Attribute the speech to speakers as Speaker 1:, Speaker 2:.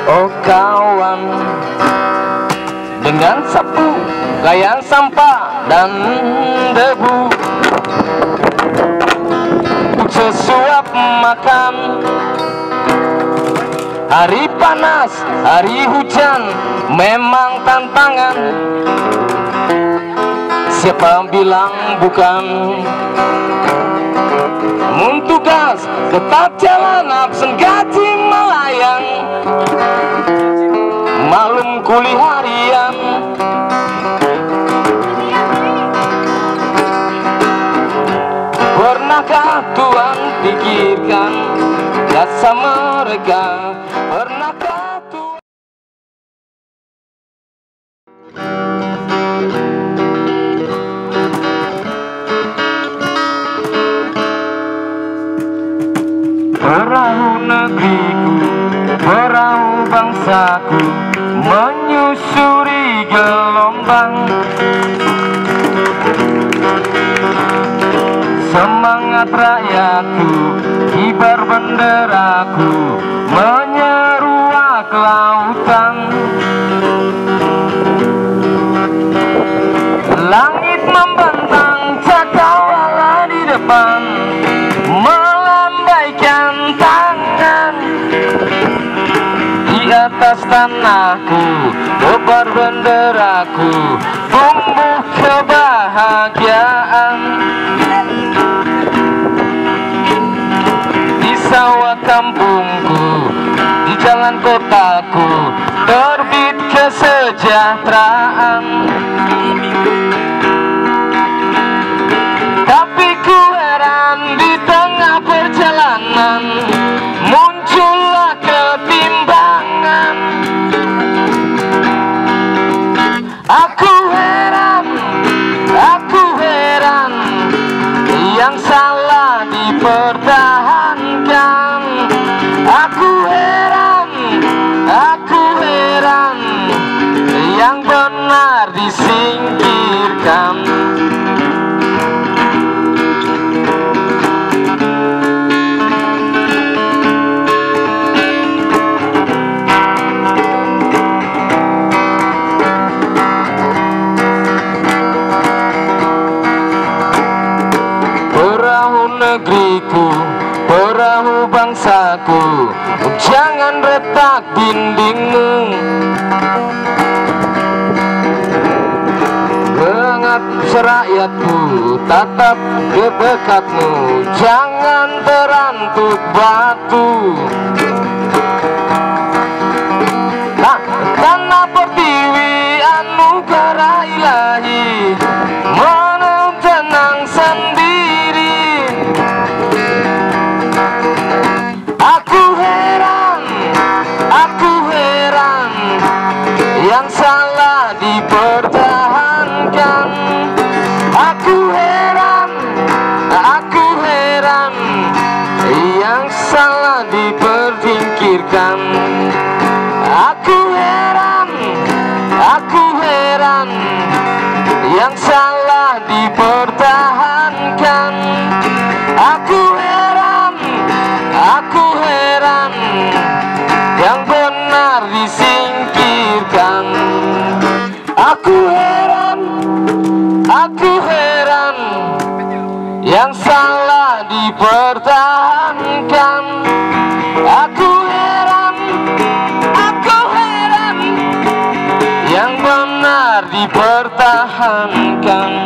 Speaker 1: Oh kawan, dengan sapu, layang sampah dan debu, sesuap makan. Hari panas, hari hujan, memang tantangan. Siapa bilang bukan? Namun tugas tetap jalan, absen gaji melayang, maklum kuli harian. Pernahkah Tuhan pikirkan jasa mereka? Pernahkah Tuhan? Perahu negeriku, perahu bangsaku, menyusuri gelombang. Semangat rakyatku, kibar benderaku, menyeruak lautan. Langit membentang cakrawala di depan, melambaikan tangan. Di atas tanahku, tebar benderaku, tumbuh kebahagiaan. Di sawah kampungku, di jalan kotaku, terbit kesejahteraan. Tapi ku heran, di tengah perjalanan muncullah ketimbangan. Aku heran, yang salah dipertahankan. Aku heran, yang benar disingkirkan. Negeriku, perahu bangsaku, jangan retak dindingmu. Ingat serakyatku, tatap ke dekatmu, jangan terantuk batu. Tanah pertiwi anugerah ilahi, menenang sendiri. Aku heran, yang salah dipertahankan. Aku heran, yang salah dipersingkirkan. Aku heran, yang salah dipertahankan. Aku heran, yang benar disingkirkan. Aku heran, yang salah dipertahankan. Aku heran, yang benar dipertahankan.